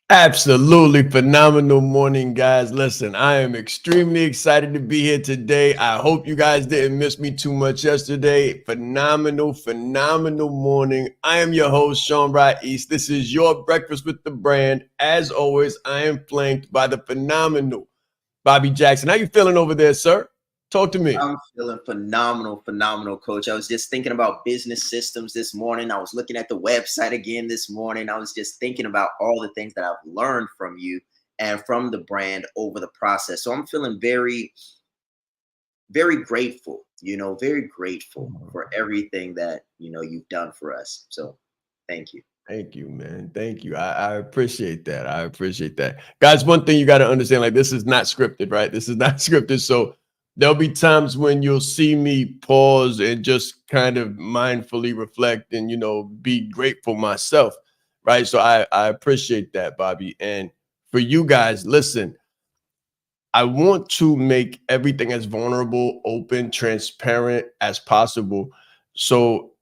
Absolutely phenomenal morning, guys. Listen, I am extremely excited to be here today. I hope you guys didn't miss me too much yesterday. Phenomenal morning. I am your host, Sean Wright East. This is your Breakfast with the Brand. As always, I am flanked by the phenomenal Bobby Jackson. How you feeling over there, sir? Talk to me. I'm feeling phenomenal, coach. I was just thinking about business systems this morning. I was looking at the website again this morning. I was just thinking about all the things that I've learned from you and from the brand over the process. So I'm feeling very grateful, very grateful for everything that, you've done for us. So thank you. Thank you, man. Thank you. I appreciate that. I appreciate that. Guys, one thing you got to understand, like this is not scripted, right? This is not scripted. So there'll be times when you'll see me pause and just kind of mindfully reflect and, be grateful myself, right? So I appreciate that, Bobby. And for you guys, listen, I want to make everything as vulnerable, open, transparent as possible. So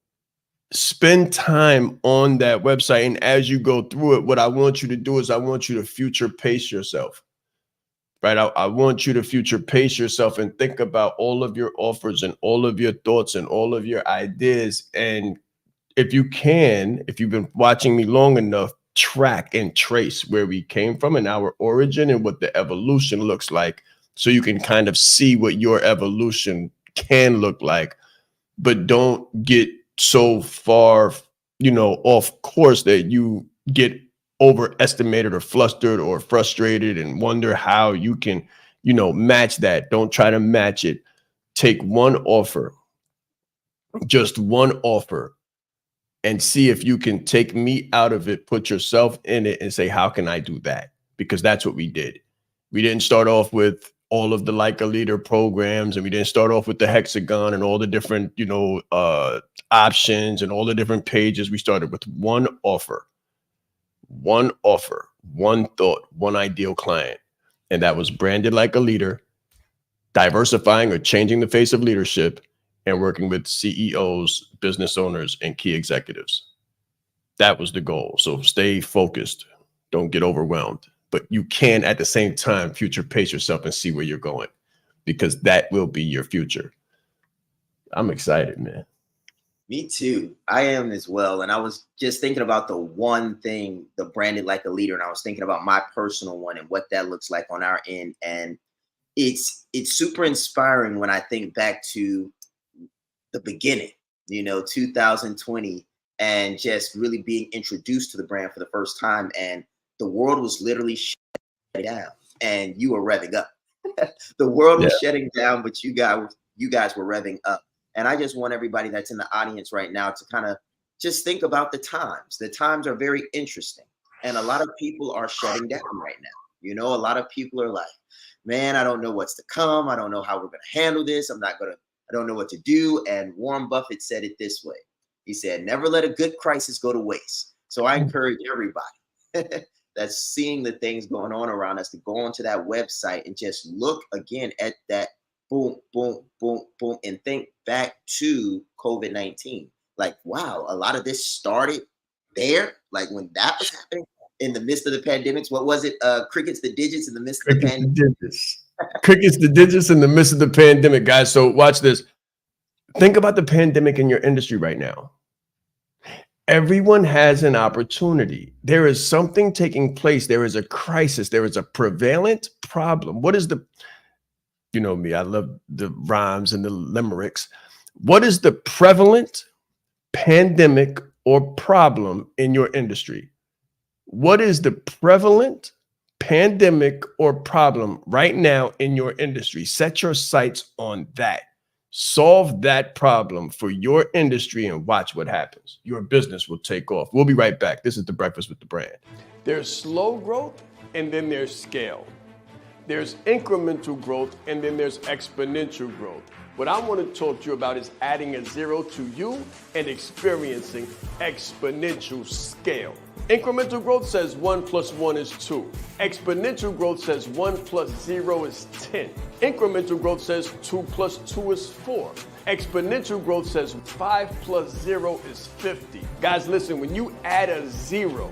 spend time on that website. And as you go through it, what I want you to do is I want you to future pace yourself, right? I want you to future pace yourself and think about all of your offers and all of your thoughts and all of your ideas. And if you can, if you've been watching me long enough, track and trace where we came from and our origin and what the evolution looks like. So you can kind of see what your evolution can look like, but don't get so far, off course that you get overestimated or flustered or frustrated and wonder how you can, match that. Don't try to match it. Take one offer, just one offer, and see if you can take me out of it, put yourself in it and say, how can I do that? Because that's what we did. We didn't start off with all of the Like a Leader programs, and we didn't start off with the hexagon and all the different, options and all the different pages. We started with one offer, one thought, one ideal client. And that was branded like a leader, diversifying or changing the face of leadership, and working with CEOs, business owners, and key executives. That was the goal. So stay focused. Don't get overwhelmed. But you can, at the same time, future pace yourself and see where you're going, because that will be your future. I'm excited, man. Me too. I am as well. And I was just thinking about the one thing, the branded like a leader, and I was thinking about my personal one and what that looks like on our end. And it's super inspiring when I think back to the beginning, 2020, and just really being introduced to the brand for the first time. And the world was literally shutting down and you were revving up. The world was shutting down, but you guys were revving up. And I just want everybody that's in the audience right now to kind of just think about the times. The times are very interesting. And a lot of people are shutting down right now. A lot of people are like, man, I don't know what's to come. I don't know how we're going to handle this. I don't know what to do. And Warren Buffett said it this way. He said, never let a good crisis go to waste. So I encourage everybody that's seeing the things going on around us to go onto that website and just look again at that boom, and think back to COVID-19. Like, wow, a lot of this started there. Like when that was happening in the midst of the pandemics. What was it? Crickets the digits in the midst of the pandemic. Crickets the digits in the midst of the pandemic, guys. So watch this. Think about the pandemic in your industry right now. Everyone has an opportunity. There is something taking place. There is a crisis. There is a prevalent problem. What is the, me, I love the rhymes and the limericks. What is the prevalent pandemic or problem in your industry? What is the prevalent pandemic or problem right now in your industry? Set your sights on that. Solve that problem for your industry and watch what happens. Your business will take off. We'll be right back. This is the Breakfast with the Brand. There's slow growth and then there's scale. There's incremental growth and then there's exponential growth. What I want to talk to you about is adding a zero to you and experiencing exponential scale. Incremental growth says 1 + 1 is 2. Exponential growth says 1 + 0 is 10. Incremental growth says 2 + 2 is 4. Exponential growth says 5 + 0 is 50. Guys, listen, when you add a zero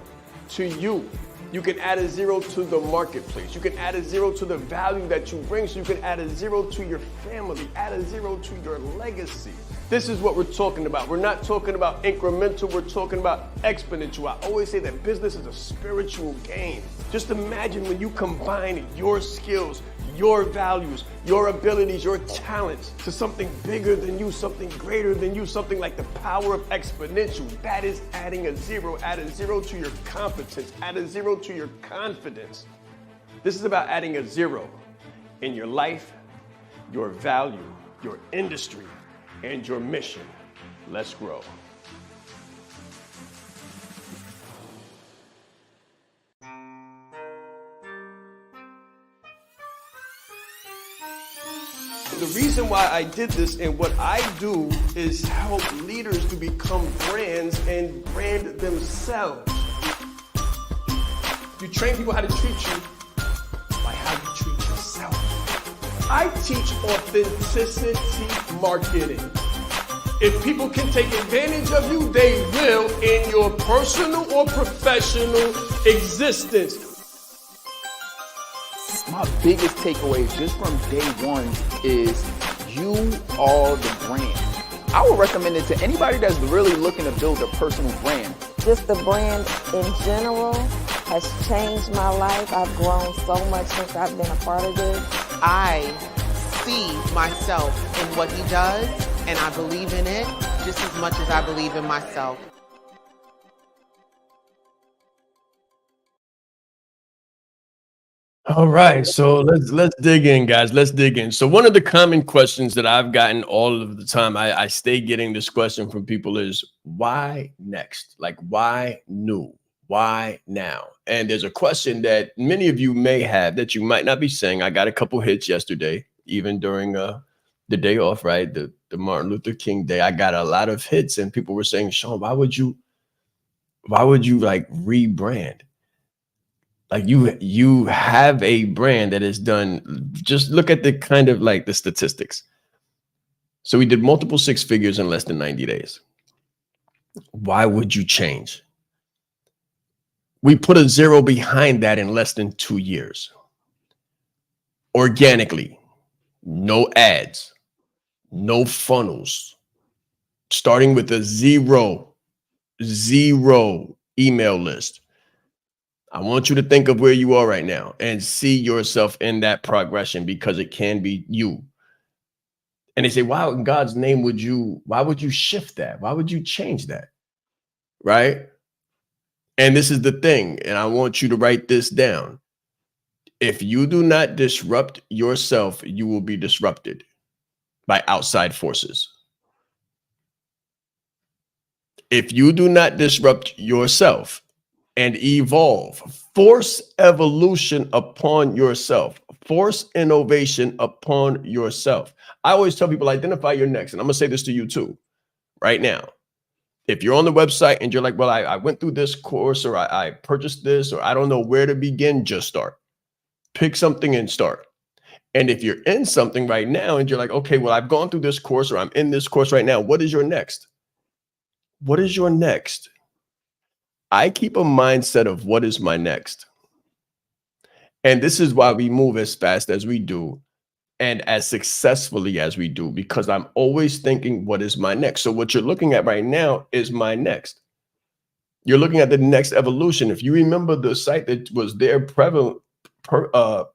to you You can add a zero to the marketplace. You can add a zero to the value that you bring. So you can add a zero to your family, add a zero to your legacy. This is what we're talking about. We're not talking about incremental, we're talking about exponential. I always say that business is a spiritual game. Just imagine when you combine your skills, your values, your abilities, your talents to something bigger than you, something greater than you, something like the power of exponential. That is adding a zero. Add a zero to your competence, add a zero to your confidence. This is about adding a zero in your life, your value, your industry, and your mission. Let's grow. The reason why I did this and what I do is help leaders to become brands and brand themselves. You train people how to treat you by how you treat yourself. I teach authenticity marketing. If people can take advantage of you, they will in your personal or professional existence. My biggest takeaway just from day one is you are the brand. I would recommend it to anybody that's really looking to build a personal brand. Just the brand in general has changed my life. I've grown so much since I've been a part of this. I see myself in what he does, and I believe in it just as much as I believe in myself. All right, so let's dig in, guys. Let's dig in. So one of the common questions that I've gotten all of the time, I stay getting this question from people is, why next? Like, why new? Why now? And there's a question that many of you may have that you might not be saying. I got a couple hits yesterday, even during the day off, right? The Martin Luther King Day. I got a lot of hits, and people were saying, Sean, why would you like rebrand? Like you have a brand that is done. Just look at the kind of like the statistics. So we did multiple six figures in less than 90 days. Why would you change? We put a zero behind that in less than 2 years. Organically, no ads, no funnels, starting with a zero email list. I want you to think of where you are right now and see yourself in that progression, because it can be you. And they say, wow, in God's name, why would you shift that? Why would you change that? Right? And this is the thing, and I want you to write this down. If you do not disrupt yourself, you will be disrupted by outside forces. If you do not disrupt yourself and evolve, force evolution upon yourself, force innovation upon yourself. I always tell people, identify your next. And I'm going to say this to you too, right now. If you're on the website and you're like, well, I went through this course, or I purchased this, or I don't know where to begin, just start. Pick something and start. And if you're in something right now and you're like, okay, well, I've gone through this course, or I'm in this course right now, what is your next? What is your next? I keep a mindset of what is my next. And this is why we move as fast as we do and as successfully as we do, because I'm always thinking, what is my next? So what you're looking at right now is my next. You're looking at the next evolution. If you remember the site that was there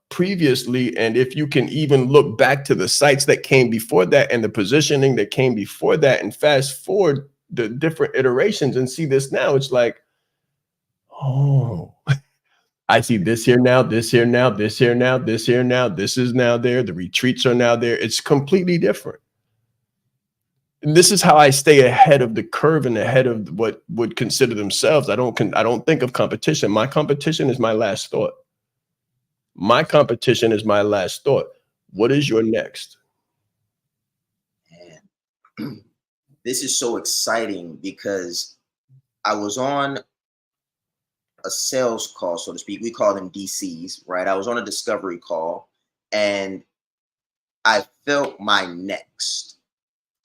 previously, and if you can even look back to the sites that came before that and the positioning that came before that, and fast forward the different iterations and see this now, it's like, oh, I see this here now, this here now, this here now, this here now, this is now there. The retreats are now there. It's completely different. And this is how I stay ahead of the curve and ahead of what would consider themselves. I don't think of competition. My competition is my last thought. My competition is my last thought. What is your next? And this is so exciting because I was on a sales call, so to speak. We call them DCs, right? I was on a discovery call and I felt my next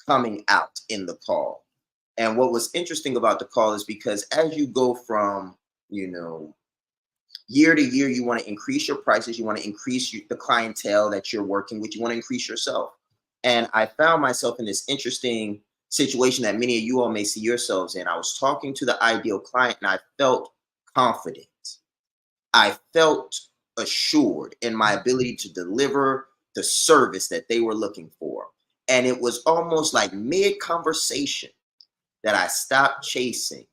coming out in the call. And what was interesting about the call is because as you go from, Year to year, you want to increase your prices. You want to increase the clientele that you're working with. You want to increase yourself. And I found myself in this interesting situation that many of you all may see yourselves in. I was talking to the ideal client and I felt confident. I felt assured in my ability to deliver the service that they were looking for. And it was almost like mid-conversation that I stopped chasing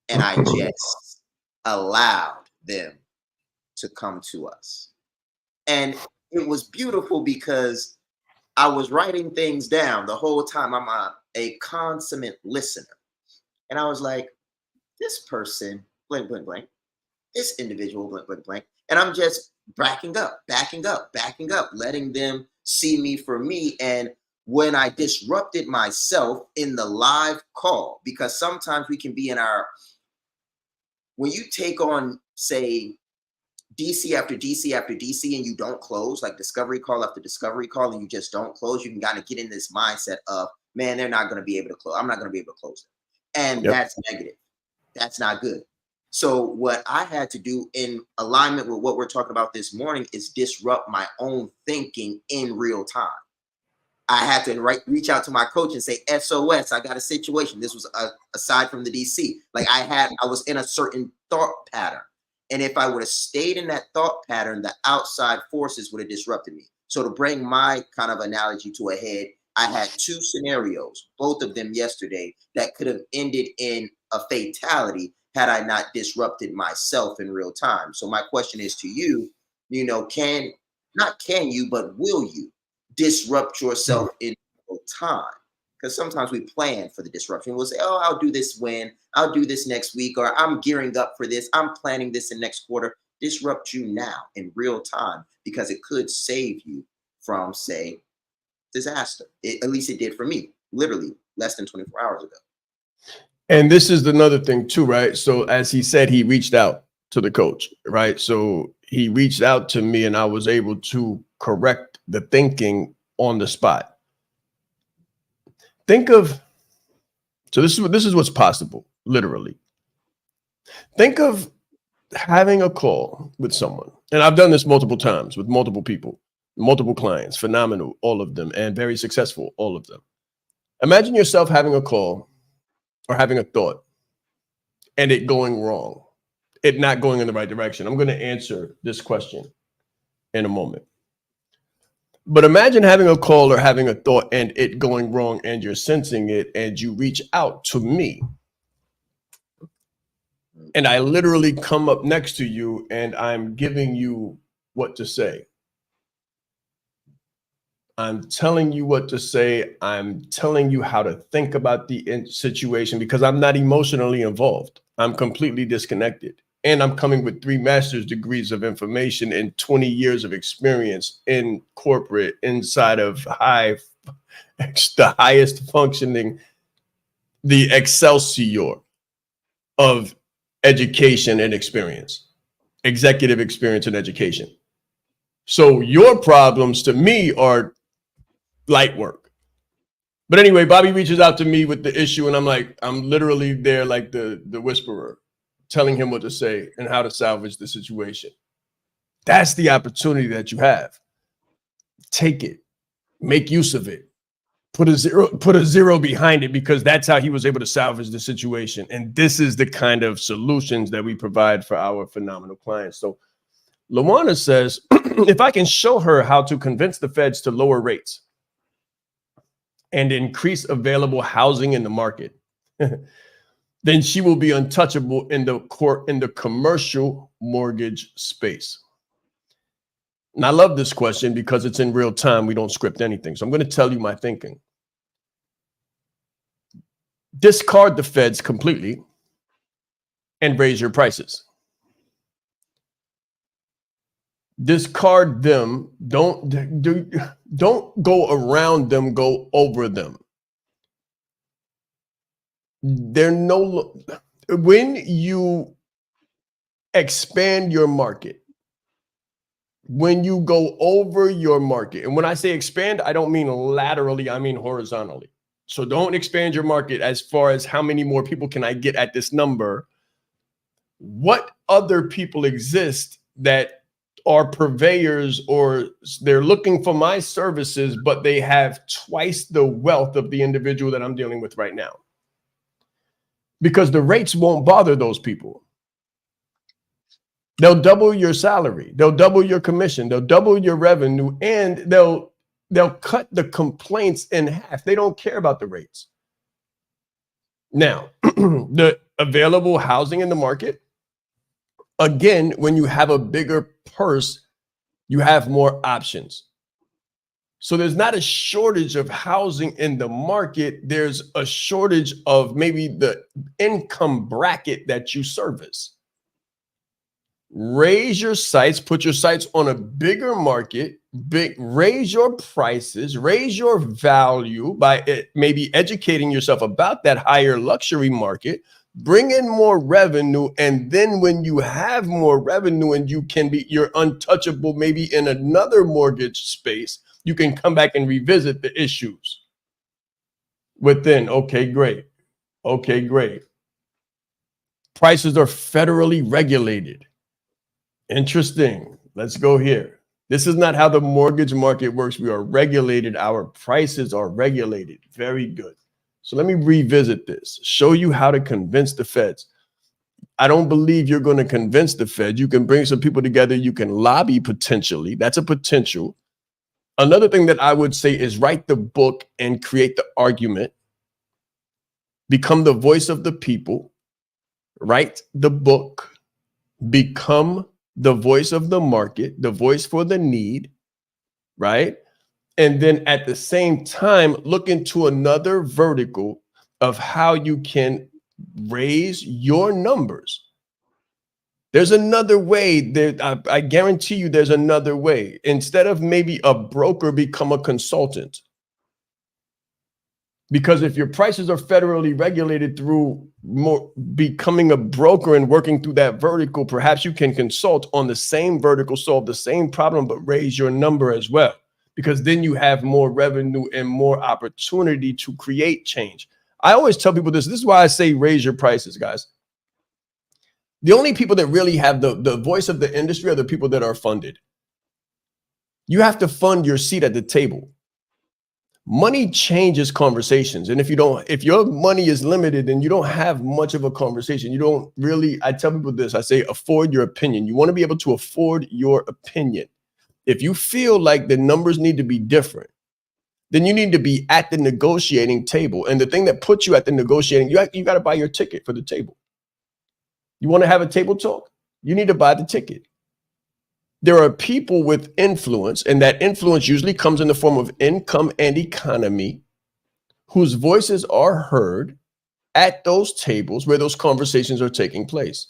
and I just allowed them to come to us. And it was beautiful because I was writing things down the whole time. I'm a consummate listener. And I was like, this person, blank, blank, blank, this individual, blank, blank, blank. And I'm just backing up, letting them see me for me. And when I disrupted myself in the live call, because sometimes we can be in when you take on, say, DC after DC after DC and you don't close, like discovery call after discovery call, and you just don't close, you can kind of get in this mindset of, man, they're not going to be able to close. I'm not going to be able to close them. And that's negative. That's not good. So what I had to do in alignment with what we're talking about this morning is disrupt my own thinking in real time. I had to reach out to my coach and say, SOS, I got a situation. This was aside from the DC. Like I was in a certain thought pattern. And if I would have stayed in that thought pattern, the outside forces would have disrupted me. So to bring my kind of analogy to a head, I had two scenarios, both of them yesterday, that could have ended in a fatality had I not disrupted myself in real time. So my question is to you, not can you, but will you disrupt yourself in real time? Because sometimes we plan for the disruption. We'll say, oh, I'll do this I'll do this next week, or I'm gearing up for this. I'm planning this in next quarter. Disrupt you now in real time, because it could save you from, say, disaster. At least it did for me, literally less than 24 hours ago. And this is another thing too, right? So as he said, he reached out to the coach, right? So he reached out to me and I was able to correct the thinking on the spot. So this is what's possible, literally. Think of having a call with someone. And I've done this multiple times with multiple people, multiple clients, phenomenal, all of them, and very successful, all of them. Imagine yourself having a call or having a thought and it going wrong, it not going in the right direction. I'm going to answer this question in a moment. But imagine having a call or having a thought and it going wrong and you're sensing it and you reach out to me. And I literally come up next to you and I'm giving you what to say. I'm telling you what to say. I'm telling you how to think about the situation because I'm not emotionally involved. I'm completely disconnected. And I'm coming with 3 master's degrees of information and 20 years of experience in corporate, inside of the highest functioning, the excelsior of education and experience, executive experience and education. So your problems to me are light work. But anyway, Bobby reaches out to me with the issue and I'm literally there like the whisperer, telling him what to say and how to salvage the situation. That's the opportunity that you have. Take it, make use of it, put a zero behind it, because that's how he was able to salvage the situation. And this is the kind of solutions that we provide for our phenomenal clients. So Lawana says, if I can show her how to convince the feds to lower rates and increase available housing in the market, then she will be untouchable in the commercial mortgage space. And I love this question because it's in real time. We don't script anything. So I'm going to tell you my thinking. Discard the feds completely and raise your prices. Discard them. Don't go around them, go over them. When you expand your market, when you go over your market, and when I say expand, I don't mean laterally, I mean horizontally. So don't expand your market as far as how many more people can I get at this number. what other people exist that are purveyors or they're looking for my services, but they have twice the wealth of the individual that I'm dealing with right now? Because the rates won't bother those people. They'll double your salary, they'll double your commission, they'll double your revenue, and they'll cut the complaints in half. They don't care about the rates. Now, the available housing in the market, again, when you have a bigger purse, you have more options. So there's not a shortage of housing in the market. There's a shortage of maybe the income bracket that you service. Raise your sites, put your sites on a bigger market, raise your prices, raise your value by maybe educating yourself about that higher luxury market, bring in more revenue. And then when you have more revenue and you're untouchable, maybe in another mortgage space, you can come back and revisit the issues within. Okay, great. Okay, great. Prices are federally regulated. Interesting. Let's go here. This is not how the mortgage market works. We are regulated. Our prices are regulated. Very good. So let me revisit this, show you how to convince the feds. I don't believe you're going to convince the Fed. You can bring some people together. You can lobby potentially. That's a potential. Another thing that I would say is write the book and create the argument. Become the voice of the people. Write the book. Become the voice of the market, the voice for the need, right? And then at the same time, look into another vertical of how you can raise your numbers. There's another way. I guarantee you there's another way. Instead of maybe a broker, become a consultant. Because if your prices are federally regulated through more becoming a broker and working through that vertical, perhaps you can consult on the same vertical, solve the same problem, but raise your number as well. Because then you have more revenue and more opportunity to create change. I always tell people this. This is why I say raise your prices, guys. The only people that really have the voice of the industry are the people that are funded. You have to fund your seat at the table. Money changes conversations. And if your money is limited, then you don't have much of a conversation. You don't really, I tell people this, I say, afford your opinion. You want to be able to afford your opinion. If you feel like the numbers need to be different, then you need to be at the negotiating table. And the thing that puts you at the negotiating, you got to buy your ticket for the table. You want to have a table talk? You need to buy the ticket. There are people with influence, and that influence usually comes in the form of income and economy, whose voices are heard at those tables where those conversations are taking place.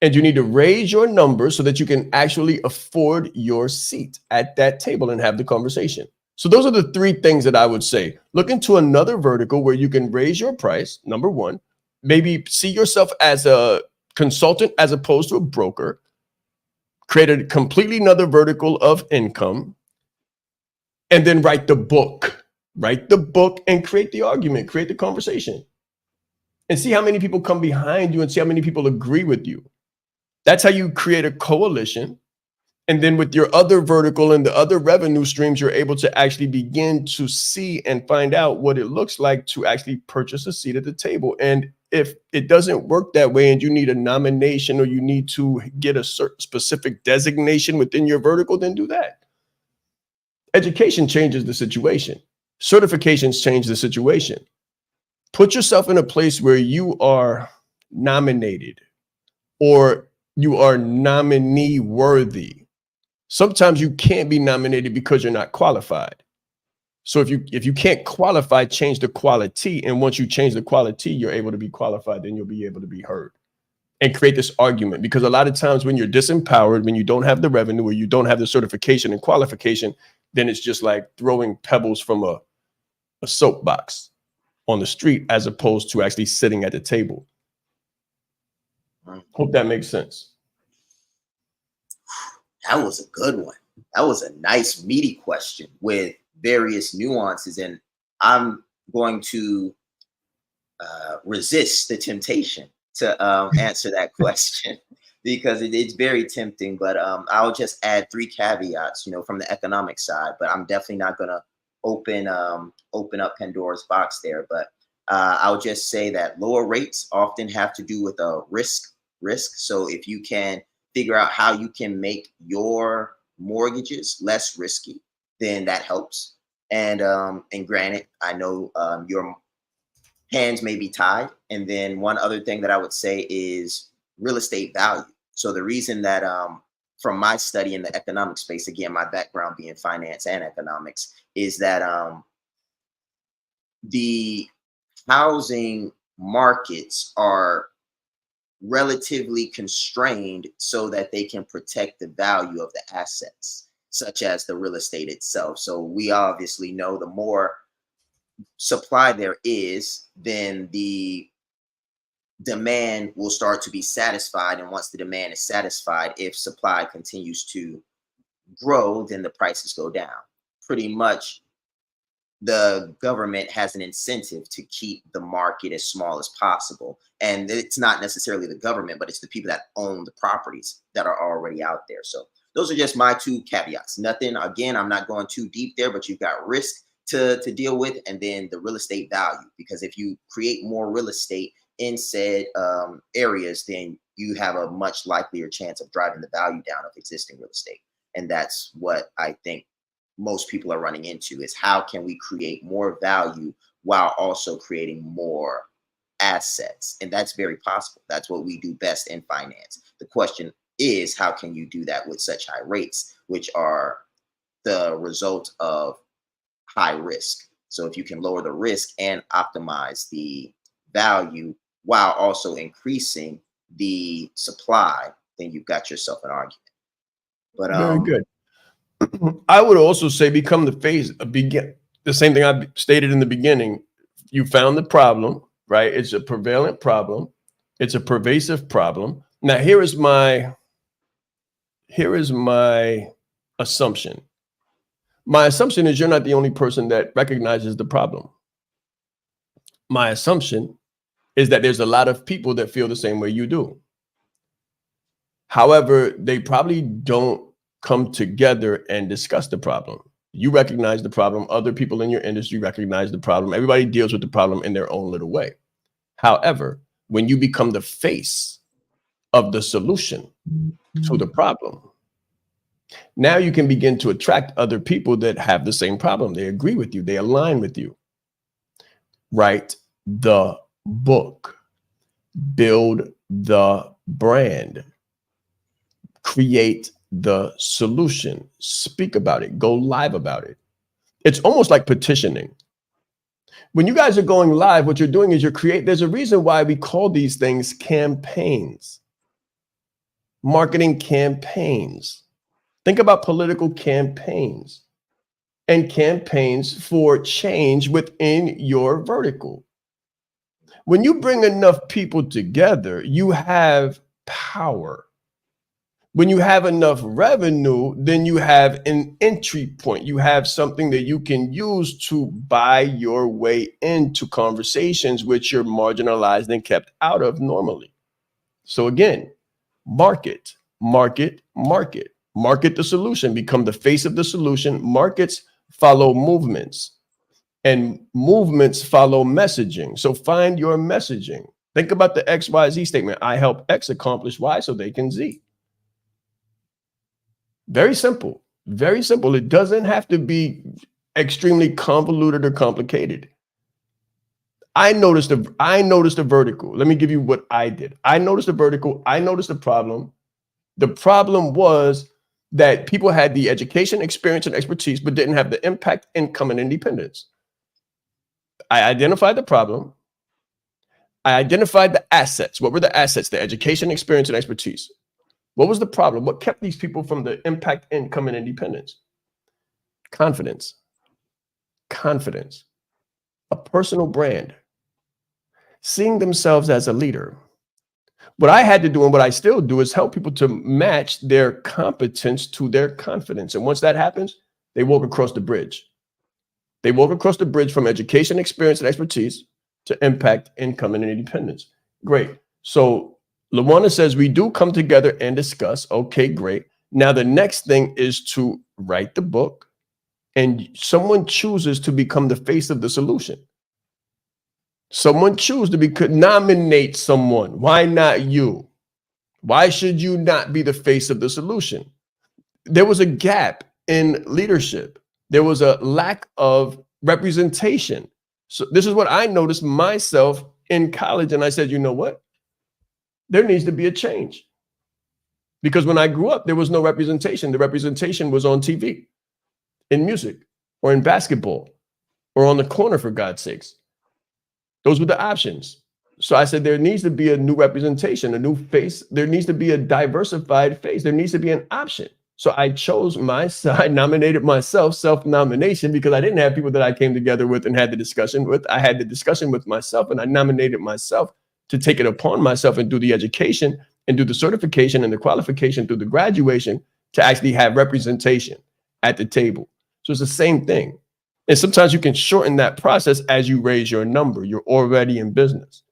And you need to raise your numbers so that you can actually afford your seat at that table and have the conversation. So those are the three things that I would say. Look into another vertical where you can raise your price, number one. Maybe see yourself as a consultant as opposed to a broker. Create a completely another vertical of income, and then write the book and create the argument, create the conversation, and see how many people come behind you and see how many people agree with you. That's how you create a coalition. And then with your other vertical and the other revenue streams, you're able to actually begin to see and find out what it looks like to actually purchase a seat at the table. And if it doesn't work that way and you need a nomination or you need to get a certain specific designation within your vertical, then do that. Education changes the situation. Certifications change the situation. Put yourself in a place where you are nominated or you are nominee worthy. Sometimes you can't be nominated because you're not qualified. So if you can't qualify, change the quality. And once you change the quality, you're able to be qualified, then you'll be able to be heard and create this argument. Because a lot of times when you're disempowered, when you don't have the revenue or you don't have the certification and qualification, then it's just like throwing pebbles from a soapbox on the street as opposed to actually sitting at the table. Hope that makes sense. That was a good one. That was a nice meaty question with various nuances, and I'm going to resist the temptation to answer that question because it's very tempting. But I'll just add 3 caveats, from the economic side. But I'm definitely not gonna open up Pandora's box there. But I'll just say that lower rates often have to do with a risk. So if you can figure out how you can make your mortgages less risky, then that helps. And granted, I know your hands may be tied. And then one other thing that I would say is real estate value. So the reason that from my study in the economic space, again, my background being finance and economics, is that the housing markets are relatively constrained so that they can protect the value of the assets, such as the real estate itself. So we obviously know the more supply there is, then the demand will start to be satisfied. And once the demand is satisfied, if supply continues to grow, then the prices go down. Pretty much the government has an incentive to keep the market as small as possible. And it's not necessarily the government, but it's the people that own the properties that are already out there. So those are just my 2 caveats. Nothing, again, I'm not going too deep there, but you've got risk to deal with, and then the real estate value. Because if you create more real estate in said areas, then you have a much likelier chance of driving the value down of existing real estate. And that's what I think most people are running into, is how can we create more value while also creating more assets? And that's very possible. That's what we do best in finance. The question is, how can you do that with such high rates, which are the result of high risk? So if you can lower the risk and optimize the value while also increasing the supply, then you've got yourself an argument. But very good. I would also say become the face of the same thing I stated in the beginning. You found the problem, right? It's a prevalent problem. It's a pervasive problem. Now, here is my assumption. My assumption is you're not the only person that recognizes the problem. My assumption is that there's a lot of people that feel the same way you do. However, they probably don't come together and discuss the problem. You recognize the problem. Other people in your industry recognize the problem. Everybody deals with the problem in their own little way. However, when you become the face of the solution to the problem, now you can begin to attract other people that have the same problem. They agree with you. They align with you. Write the book. Build the brand. Create the solution. Speak about it. Go live about it. It's almost like petitioning. When you guys are going live, what you're doing is there's a reason why we call these things campaigns. Marketing campaigns. Think about political campaigns and campaigns for change within your vertical. When you bring enough people together, you have power. When you have enough revenue, then you have an entry point. You have something that you can use to buy your way into conversations which you're marginalized and kept out of normally. So again, market, market, market. Market the solution. Become the face of the solution. Markets follow movements, and movements follow messaging. So find your messaging. Think about the XYZ statement. I help X accomplish Y so they can Z. Very simple. Very simple. It doesn't have to be extremely convoluted or complicated. I noticed a vertical. Let me give you what I did. I noticed a vertical. I noticed a problem. The problem was that people had the education, experience, and expertise, but didn't have the impact, income, and independence. I identified the problem. I identified the assets. What were the assets? The education, experience, and expertise. What was the problem? What kept these people from the impact, income, and independence? Confidence. Confidence. A personal brand. Seeing themselves as a leader. What I had to do, and what I still do, is help people to match their competence to their confidence. And once that happens, they walk across the bridge. They walk across the bridge from education, experience, and expertise to impact, income, and independence. Great. So LaWanda says, we do come together and discuss. Okay, great. Now the next thing is to write the book, and someone chooses to become the face of the solution. Someone choose to nominate someone. Why not you? Why should you not be the face of the solution? There was a gap in leadership. There was a lack of representation. So this is what I noticed myself in college. And I said, you know what? There needs to be a change. Because when I grew up, there was no representation. The representation was on TV, in music, or in basketball, or on the corner, for God's sakes. Those were the options. So I said, there needs to be a new representation, a new face. There needs to be a diversified face. There needs to be an option. So I chose myself. I nominated myself, self-nomination, because I didn't have people that I came together with and had the discussion with. I had the discussion with myself, and I nominated myself to take it upon myself and do the education and do the certification and the qualification through the graduation to actually have representation at the table. So it's the same thing. And sometimes you can shorten that process as you raise your number. You're already in business.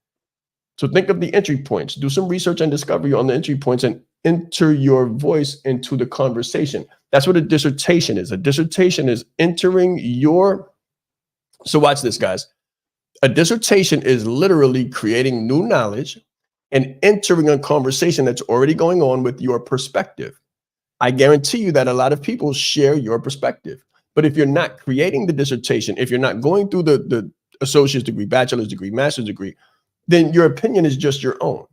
So think of the entry points. Do some research and discovery on the entry points and enter your voice into the conversation. That's what a dissertation is. A dissertation is entering your... So watch this, guys. A dissertation is literally creating new knowledge and entering a conversation that's already going on with your perspective. I guarantee you that a lot of people share your perspective. But if you're not creating the dissertation, if you're not going through the associate's degree, bachelor's degree, master's degree, then your opinion is just your own.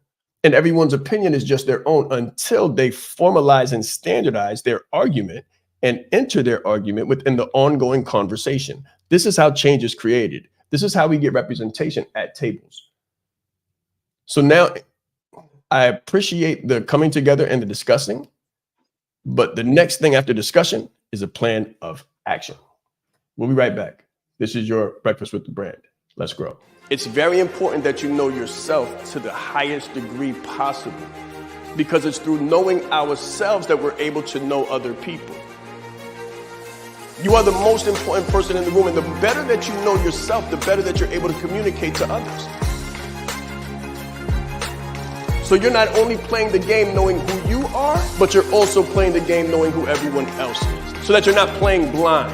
And everyone's opinion is just their own until they formalize and standardize their argument and enter their argument within the ongoing conversation. This is how change is created. This is how we get representation at tables. So now I appreciate the coming together and the discussing, but the next thing after discussion is a plan of action. We'll be right back. This is your Breakfast with the Brand. Let's grow. It's very important that you know yourself to the highest degree possible, because it's through knowing ourselves that we're able to know other people. You are the most important person in the room, and the better that you know yourself, the better that you're able to communicate to others. So you're not only playing the game knowing who you are, but you're also playing the game knowing who everyone else is, so that you're not playing blind.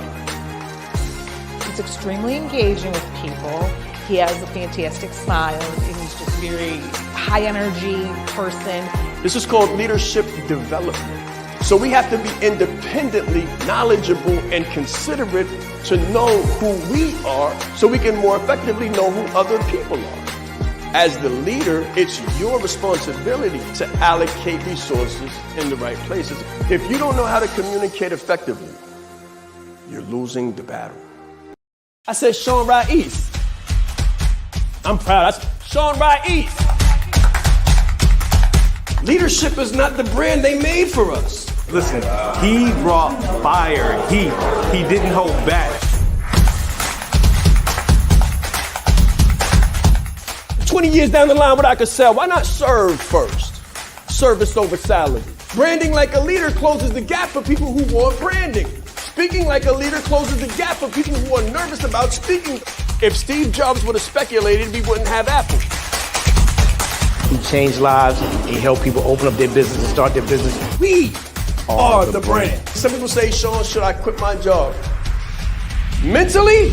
He's extremely engaging with people. He has a fantastic smile, and he's just very high energy person. This is called leadership development. So we have to be independently knowledgeable and considerate to know who we are, so we can more effectively know who other people are. As the leader, it's your responsibility to allocate resources in the right places. If you don't know how to communicate effectively, you're losing the battle. I said Sean Ra'is. I'm proud. I said Sean Ra'is. Leadership is not the brand they made for us. Listen, he brought fire, heat. He didn't hold back. 20 years down the line, what I could sell, why not serve first? Service over salary. Branding like a leader closes the gap for people who want branding. Speaking like a leader closes the gap for people who are nervous about speaking. If Steve Jobs would have speculated, we wouldn't have Apple. He changed lives. He helped people open up their business and start their business. We are the brand. Some people say, Sean, should I quit my job? Mentally,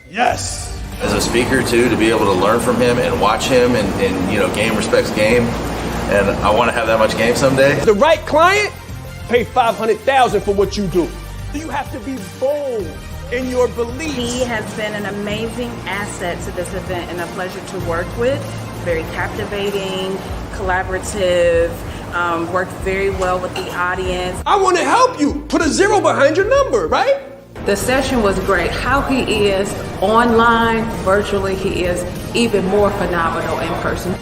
yes. As a speaker too, to be able to learn from him and watch him and you know, game respects game. And I want to have that much game someday. The right client, pay $500,000 for what you do. You have to be bold in your beliefs. He has been an amazing asset to this event and a pleasure to work with. Very captivating, collaborative, worked very well with the audience. I want to help you. Put a 0 behind your number, right? The session was great. How he is online, virtually, he is even more phenomenal in person.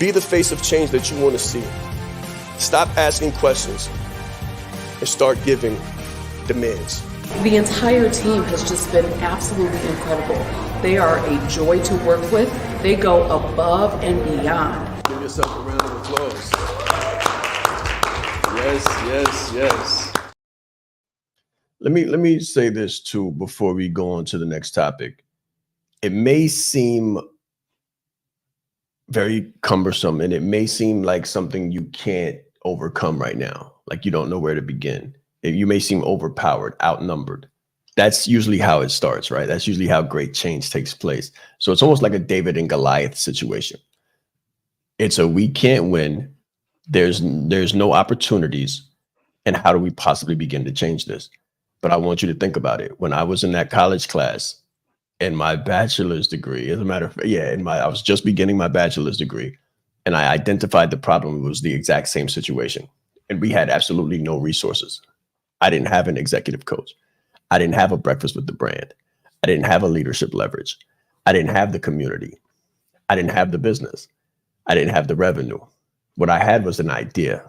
Be the face of change that you want to see. Stop asking questions and start giving demands. The entire team has just been absolutely incredible. They are a joy to work with. They go above and beyond. Give yourself a round of applause. Yes, yes, yes. Let me say this too before we go on to the next topic. It may seem very cumbersome, and it may seem like something you can't overcome right now. Like you don't know where to begin. You may seem overpowered, outnumbered. That's usually how it starts, right? That's usually how great change takes place. So it's almost like a David and Goliath situation. It's a we can't win. There's no opportunities. And how do we possibly begin to change this? But I want you to think about it. When I was in that college class in my bachelor's degree, as a matter of fact, I was just beginning my bachelor's degree, and I identified the problem was the exact same situation. And we had absolutely no resources. I didn't have an executive coach. I didn't have a breakfast with the brand. I didn't have a leadership leverage. I didn't have the community. I didn't have the business. I didn't have the revenue. What I had was an idea.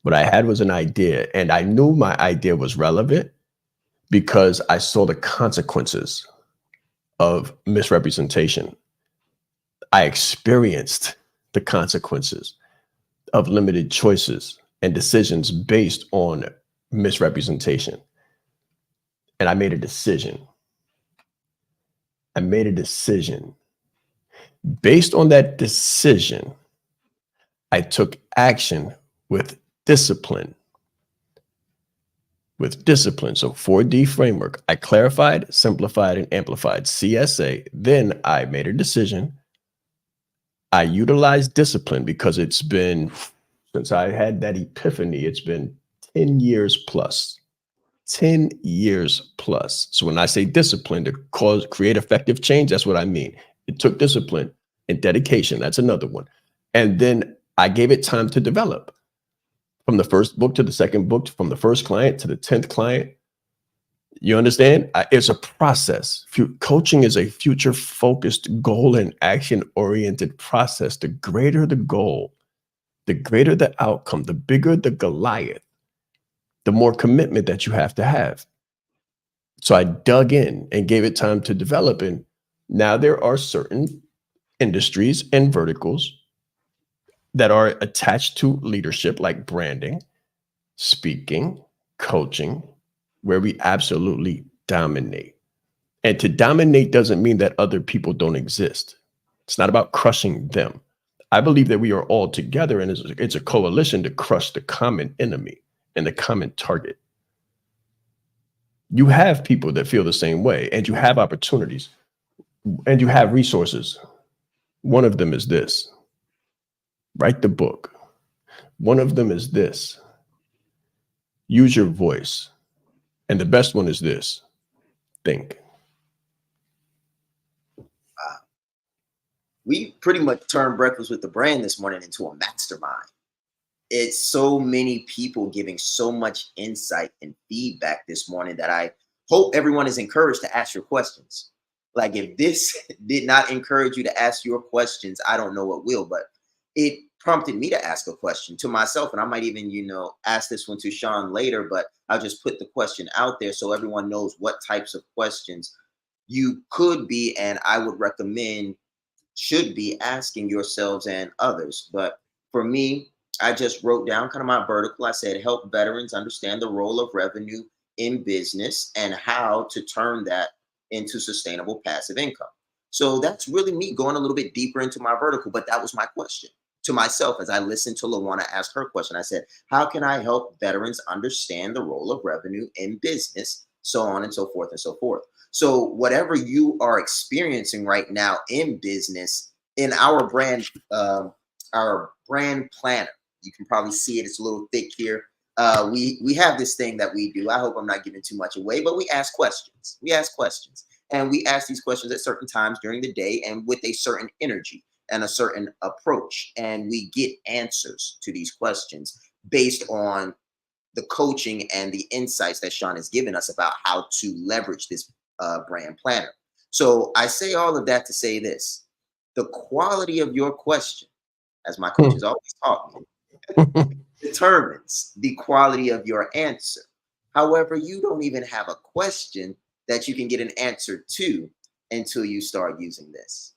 And I knew my idea was relevant because I saw the consequences of misrepresentation. I experienced the consequences of limited choices and decisions based on misrepresentation. And I made a decision. Based on that decision, I took action with discipline. So 4D framework. I clarified, simplified, and amplified CSA. Then I made a decision. I utilized discipline because it's been, since I had that epiphany, it's been 10 years plus. 10 years plus. So when I say discipline to create effective change, that's what I mean. It took discipline and dedication. That's another one. And then I gave it time to develop. From the first book to the second book, from the first client to the 10th client. You understand? It's a process. Coaching is a future-focused, goal and action-oriented process. The greater the goal, the greater the outcome, the bigger the Goliath, the more commitment that you have to have. So I dug in and gave it time to develop. And now there are certain industries and verticals that are attached to leadership, like branding, speaking, coaching, where we absolutely dominate. And to dominate doesn't mean that other people don't exist. It's not about crushing them. I believe that we are all together, and it's a coalition to crush the common enemy and the common target. You have people that feel the same way, and you have opportunities, and you have resources. One of them is this. Write the book. One of them is this. Use your voice. And the best one is this. Think. We pretty much turned Breakfast with the Brand this morning into a mastermind. It's so many people giving so much insight and feedback this morning that I hope everyone is encouraged to ask your questions. Like, if this did not encourage you to ask your questions, I don't know what will, but it prompted me to ask a question to myself. And I might even, ask this one to Sean later, but I'll just put the question out there so everyone knows what types of questions you could be, and I would recommend should be asking yourselves and others. But for me, I just wrote down kind of my vertical. I said, help veterans understand the role of revenue in business and how to turn that into sustainable passive income. So that's really me going a little bit deeper into my vertical, but that was my question to myself as I listened to LaWanna ask her question. I said, how can I help veterans understand the role of revenue in business, so on and so forth and so forth. So whatever you are experiencing right now in business, in our brand planner, you can probably see it. It's a little thick here. We have this thing that we do. I hope I'm not giving too much away, but we ask questions. And we ask these questions at certain times during the day and with a certain energy and a certain approach. And we get answers to these questions based on the coaching and the insights that Sean has given us about how to leverage this brand planner. So I say all of that to say this: the quality of your question, as my coach has always taught me, determines the quality of your answer. However, you don't even have a question that you can get an answer to until you start using this,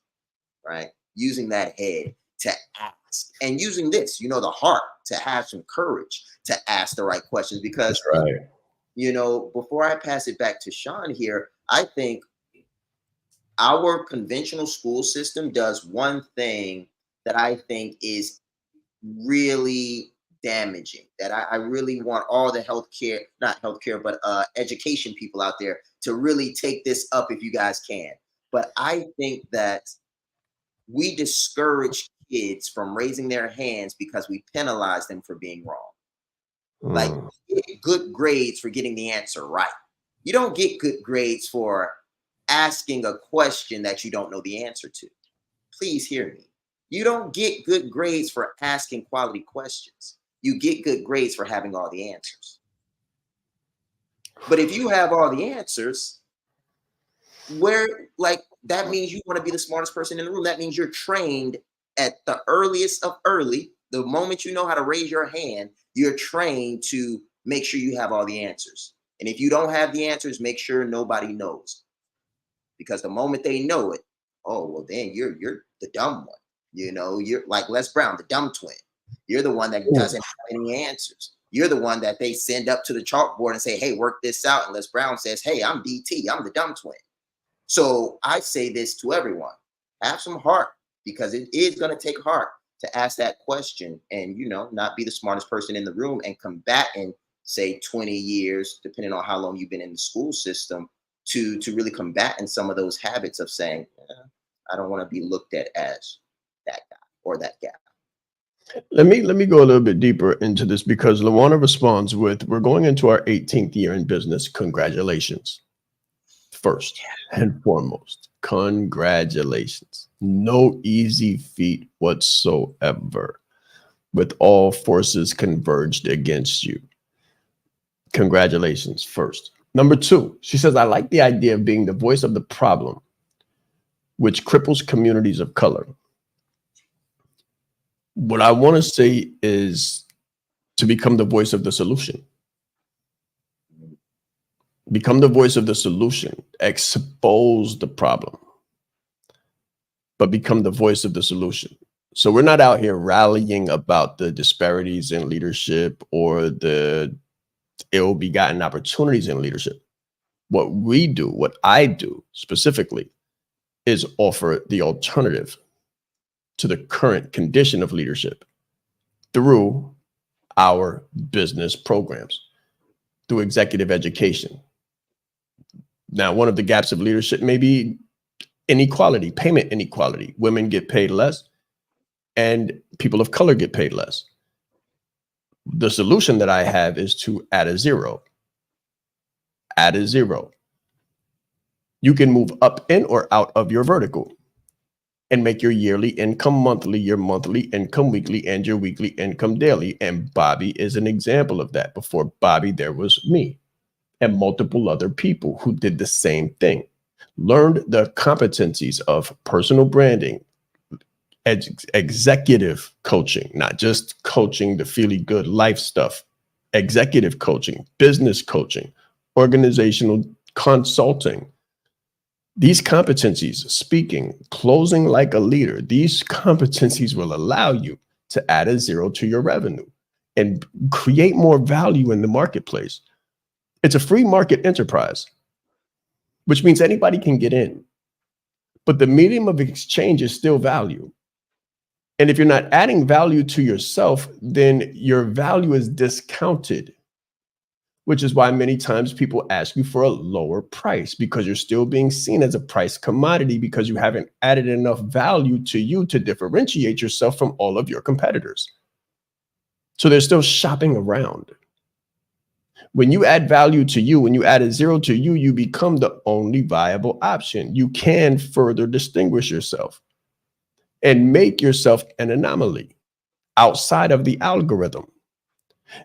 right? Using that head to ask, and using this, the heart to have some courage to ask the right questions. Because, that's right. Before I pass it back to Sean here, I think our conventional school system does one thing that I think is really damaging, that I really want all the not healthcare, but education people out there to really take this up if you guys can. But I think that we discourage kids from raising their hands because we penalize them for being wrong. Like, you get good grades for getting the answer right. You don't get good grades for asking a question that you don't know the answer to. Please hear me. You don't get good grades for asking quality questions. You get good grades for having all the answers. But if you have all the answers, that means you want to be the smartest person in the room. That means you're trained at the earliest of early. The moment you know how to raise your hand, you're trained to make sure you have all the answers. And if you don't have the answers, make sure nobody knows. Because the moment they know it, oh, well, then you're the dumb one. You're like Les Brown, the dumb twin. You're the one that doesn't have any answers. You're the one that they send up to the chalkboard and say, hey, work this out. And Les Brown says, hey, I'm DT. I'm the dumb twin. So I say this to everyone. Have some heart, because it is going to take heart to ask that question and, not be the smartest person in the room and combat in, say, 20 years, depending on how long you've been in the school system, to really combat in some of those habits of saying, I don't want to be looked at as that guy or that gal. Let me go a little bit deeper into this, because Lawana responds with, we're going into our 18th year in business. Congratulations. First and foremost, congratulations. No easy feat whatsoever, with all forces converged against you. Congratulations first. Number two, she says, I like the idea of being the voice of the problem, which cripples communities of color. What I want to say is to become the voice of the solution. Become the voice of the solution. Expose the problem, but become the voice of the solution. So we're not out here rallying about the disparities in leadership or the ill-begotten opportunities in leadership. What we do, what I do specifically, is offer the alternative to the current condition of leadership through our business programs, through executive education. Now, one of the gaps of leadership may be inequality, payment inequality. Women get paid less and people of color get paid less. The solution that I have is to add a zero. Add a zero. You can move up in or out of your vertical and make your yearly income monthly, your monthly income weekly, and your weekly income daily. And Bobby is an example of that. Before Bobby, there was me and multiple other people who did the same thing. Learned the competencies of personal branding, executive coaching, not just coaching the feely good life stuff, executive coaching, business coaching, organizational consulting. These competencies, speaking, closing like a leader, these competencies will allow you to add a zero to your revenue and create more value in the marketplace. It's a free market enterprise, which means anybody can get in. But the medium of exchange is still value. And if you're not adding value to yourself, then your value is discounted, which is why many times people ask you for a lower price, because you're still being seen as a price commodity because you haven't added enough value to you to differentiate yourself from all of your competitors. So they're still shopping around. When you add value to you, when you add a zero to you, you become the only viable option. You can further distinguish yourself and make yourself an anomaly outside of the algorithm.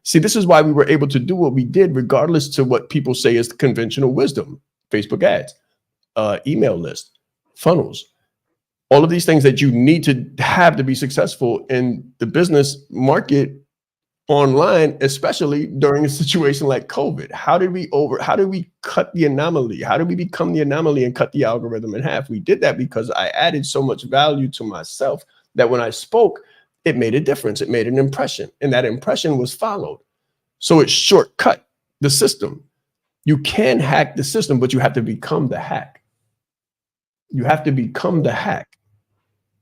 See, this is why we were able to do what we did, regardless to what people say is conventional wisdom. Facebook ads, email list, funnels, all of these things that you need to have to be successful in the business market online, especially during a situation like COVID. How did we cut the anomaly? How did we become the anomaly and cut the algorithm in half? We did that because I added so much value to myself that when I spoke, it made a difference. It made an impression, and that impression was followed. So it shortcut the system. You can hack the system, but you have to become the hack. You have to become the hack.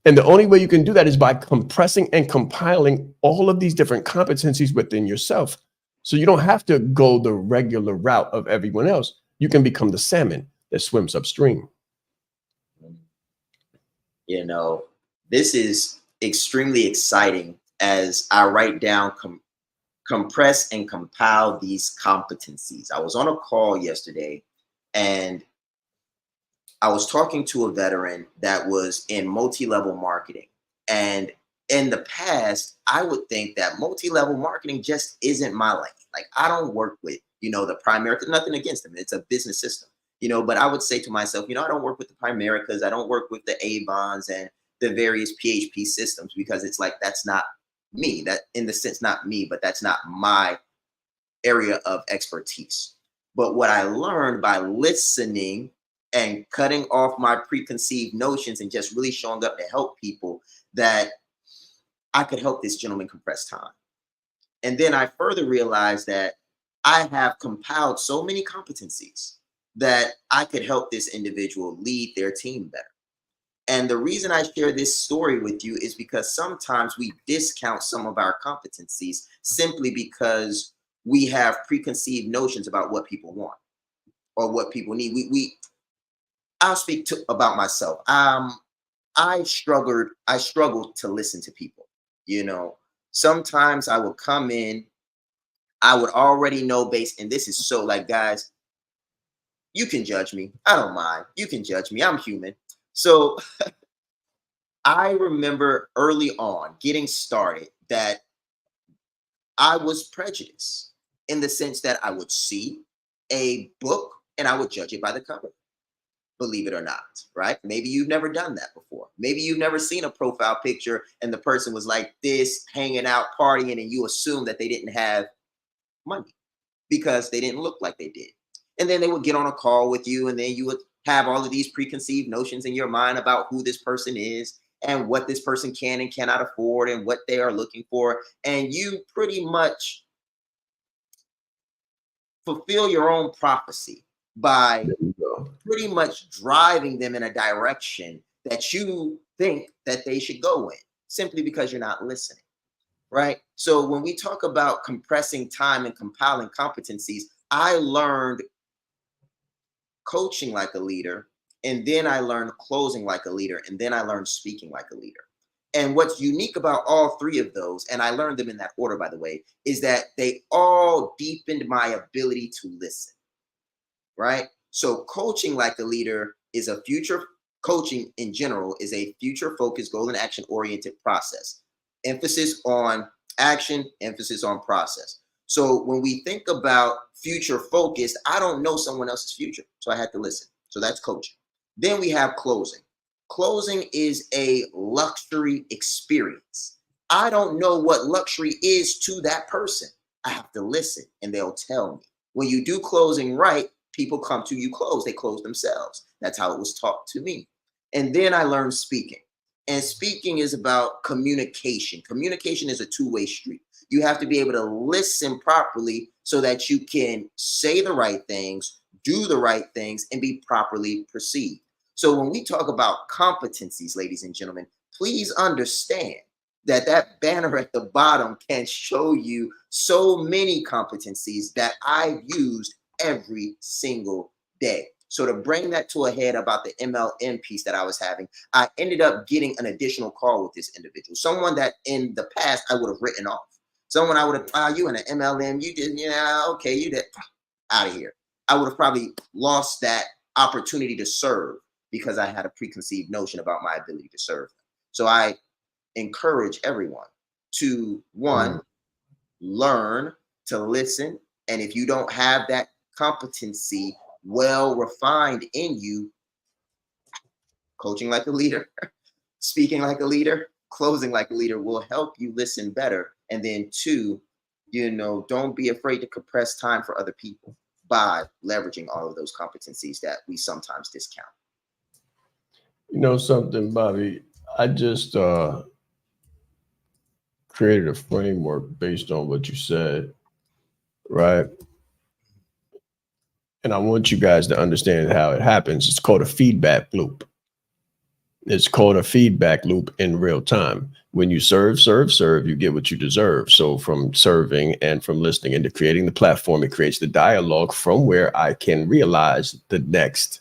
And the only way you can do that is by compressing and compiling all of these different competencies within yourself. So you don't have to go the regular route of everyone else. You can become the salmon that swims upstream. You know, this is extremely exciting as I write down, compress and compile these competencies. I was on a call yesterday and I was talking to a veteran that was in multi-level marketing. And in the past, I would think that multi-level marketing just isn't my lane. Like, I don't work with, the Primerica, nothing against them. It's a business system, but I would say to myself, I don't work with the Primericas. I don't work with the Avons and the various PHP systems, because it's like, that's not me. That, in the sense, not me, but that's not my area of expertise. But what I learned by listening and cutting off my preconceived notions and just really showing up to help people, that I could help this gentleman compress time. And then I further realized that I have compiled so many competencies that I could help this individual lead their team better. And the reason I share this story with you is because sometimes we discount some of our competencies simply because we have preconceived notions about what people want or what people need. I'll speak about myself. I struggled to listen to people. Sometimes I would come in, I would already know and this is so, like, guys, you can judge me. I don't mind. You can judge me. I'm human. So I remember early on getting started that I was prejudiced in the sense that I would see a book and I would judge it by the cover. Believe it or not, right? Maybe you've never done that before. Maybe you've never seen a profile picture and the person was like this, hanging out, partying, and you assume that they didn't have money because they didn't look like they did. And then they would get on a call with you, and then you would have all of these preconceived notions in your mind about who this person is and what this person can and cannot afford and what they are looking for. And you pretty much fulfill your own prophecy by pretty much driving them in a direction that you think that they should go in, simply because you're not listening, right? So when we talk about compressing time and compiling competencies, I learned coaching like a leader, and then I learned closing like a leader, and then I learned speaking like a leader. And what's unique about all three of those, and I learned them in that order, by the way, is that they all deepened my ability to listen. Right? So coaching like a leader is coaching in general is a future focused, goal and action oriented process. Emphasis on action, emphasis on process. So when we think about future focused, I don't know someone else's future, so I had to listen. So that's coaching. Then we have closing. Closing is a luxury experience. I don't know what luxury is to that person. I have to listen and they'll tell me. When you do closing right, people come to you close. They close themselves. That's how it was taught to me. And then I learned speaking. And speaking is about communication. Communication is a two-way street. You have to be able to listen properly so that you can say the right things, do the right things, and be properly perceived. So when we talk about competencies, ladies and gentlemen, please understand that that banner at the bottom can show you so many competencies that I've used every single day. So to bring that to a head about the MLM piece that I was having, I ended up getting an additional call with this individual, someone that in the past I would have written off. Someone I would have, you in an MLM, you did, okay, you did, out of here. I would have probably lost that opportunity to serve because I had a preconceived notion about my ability to serve them. So I encourage everyone to, one, learn to listen. And if you don't have that competency well refined in you, coaching like a leader, speaking like a leader, closing like a leader will help you listen better. And then two, don't be afraid to compress time for other people by leveraging all of those competencies that we sometimes discount. You know something, Bobby? I just created a framework based on what you said, right? And I want you guys to understand how it happens. It's called a feedback loop. It's called a feedback loop in real time. When you serve, you get what you deserve. So from serving and from listening into creating the platform, it creates the dialogue from where I can realize the next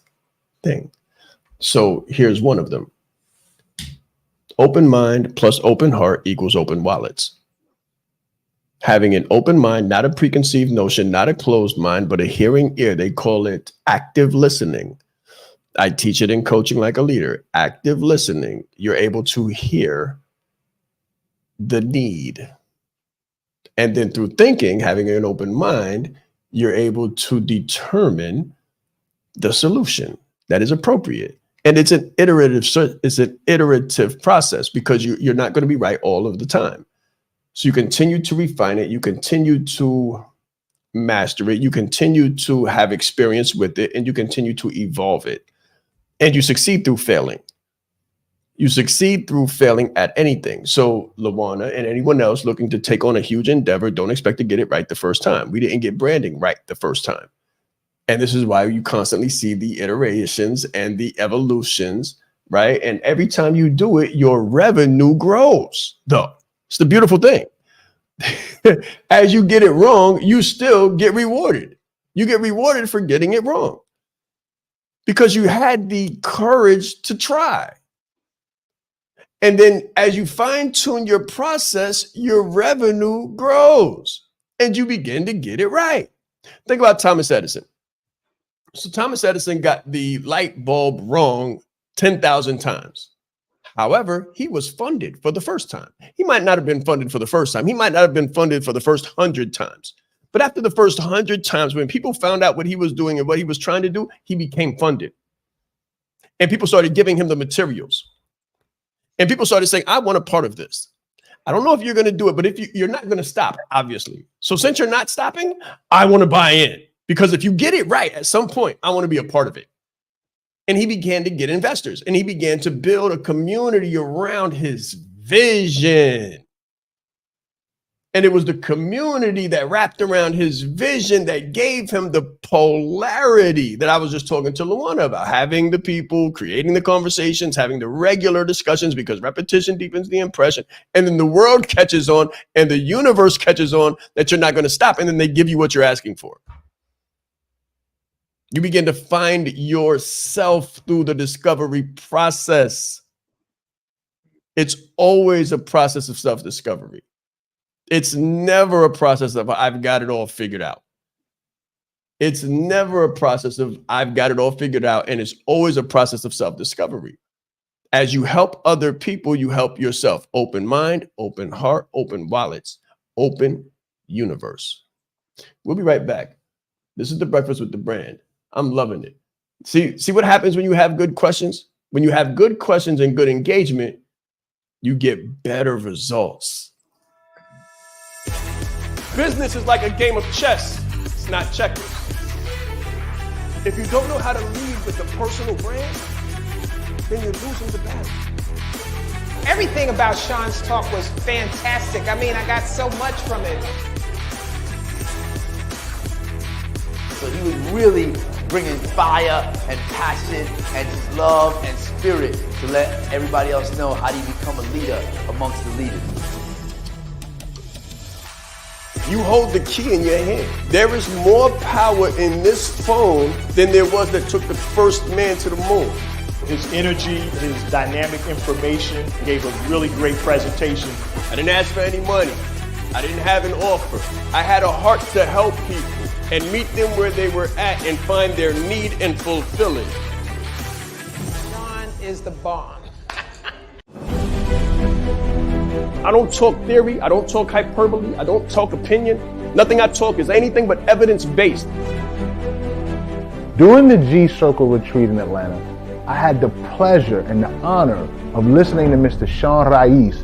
thing. So here's one of them. Open mind plus open heart equals open wallets. Having an open mind, not a preconceived notion, not a closed mind, but a hearing ear. They call it active listening. I teach it in Coaching Like a Leader. Active listening. You're able to hear the need. And then through thinking, having an open mind, you're able to determine the solution that is appropriate. And it's an iterative process because you're not going to be right all of the time. So you continue to refine it. You continue to master it. You continue to have experience with it, and you continue to evolve it. And you succeed through failing. You succeed through failing at anything. So Lawana and anyone else looking to take on a huge endeavor, don't expect to get it right the first time. We didn't get branding right the first time. And this is why you constantly see the iterations and the evolutions, right? And every time you do it, your revenue grows, though. It's the beautiful thing. As you get it wrong, you still get rewarded. You get rewarded for getting it wrong because you had the courage to try. And then as you fine tune your process, your revenue grows and you begin to get it right. Think about Thomas Edison. So Thomas Edison got the light bulb wrong 10,000 times. However, he was funded for the first time. He might not have been funded for the first time. He might not have been funded for the first 100 times. But after the first 100 times, when people found out what he was doing and what he was trying to do, he became funded. And people started giving him the materials. And people started saying, I want a part of this. I don't know if you're going to do it, but if you're not going to stop, obviously. So since you're not stopping, I want to buy in. Because if you get it right at some point, I want to be a part of it. And he began to get investors and he began to build a community around his vision. And it was the community that wrapped around his vision that gave him the polarity that I was just talking to Luana about, having the people, creating the conversations, having the regular discussions, because repetition deepens the impression. And then the world catches on and the universe catches on that you're not going to stop. And then they give you what you're asking for. You begin to find yourself through the discovery process. It's always a process of self-discovery. It's never a process of I've got it all figured out. It's never a process of I've got it all figured out. And it's always a process of self-discovery. As you help other people, you help yourself. Open mind, open heart, open wallets, open universe. We'll be right back. This is The Breakfast with the Brand. I'm loving it. See what happens when you have good questions? When you have good questions and good engagement, you get better results. Business is like a game of chess. It's not checkers. If you don't know how to lead with a personal brand, then you're losing the battle. Everything about Sean's talk was fantastic. I mean, I got so much from it. So he was really bringing fire and passion and love and spirit to let everybody else know how do you become a leader amongst the leaders. You hold the key in your hand. There is more power in this phone than there was that took the first man to the moon. His energy, his dynamic information, gave a really great presentation. I didn't ask for any money. I didn't have an offer. I had a heart to help people and meet them where they were at and find their need and fulfill it. Sean is the bomb. I don't talk theory. I don't talk hyperbole. I don't talk opinion. Nothing I talk is anything but evidence-based. During the G-Circle retreat in Atlanta, I had the pleasure and the honor of listening to Mr. Sean Raiz.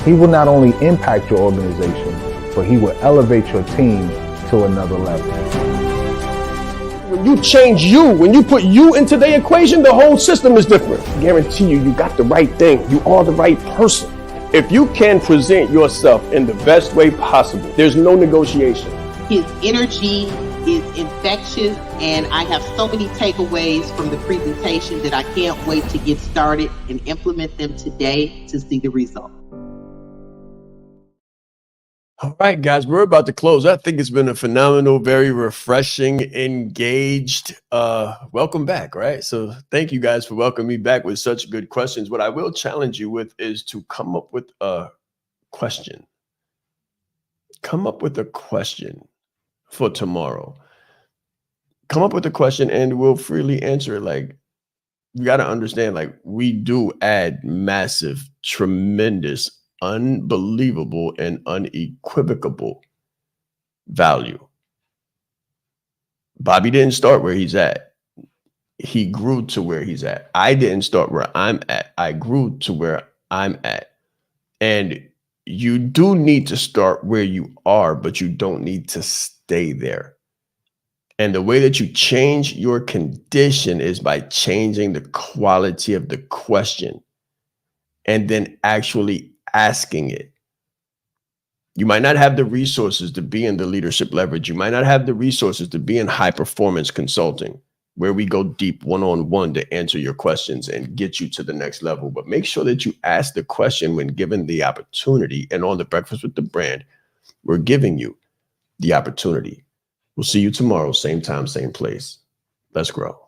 He will not only impact your organization, but he will elevate your team to another level. When you change you, when you put you into the equation, the whole system is different. I guarantee you, you got the right thing. You are the right person. If you can present yourself in the best way possible, there's no negotiation. His energy is infectious, and I have so many takeaways from the presentation that I can't wait to get started and implement them today to see the result. All right, guys, we're about to close. I think it's been a phenomenal, very refreshing, engaged. Welcome back, right? So thank you guys for welcoming me back with such good questions. What I will challenge you with is to come up with a question. Come up with a question for tomorrow. Come up with a question and we'll freely answer it. Like, you got to understand, like, we do add massive, tremendous, unbelievable, and unequivocal value. Bobby didn't start where he's at. He grew to where he's at. I didn't start where I'm at. I grew to where I'm at. And you do need to start where you are, but you don't need to stay there. And the way that you change your condition is by changing the quality of the question and then actually asking it. You might not have the resources to be in the leadership leverage. You might not have the resources to be in high performance consulting, where we go deep one-on-one to answer your questions and get you to the next level. But make sure that you ask the question when given the opportunity. And on the Breakfast with the Brand, we're giving you the opportunity. We'll see you tomorrow, same time, same place. Let's grow.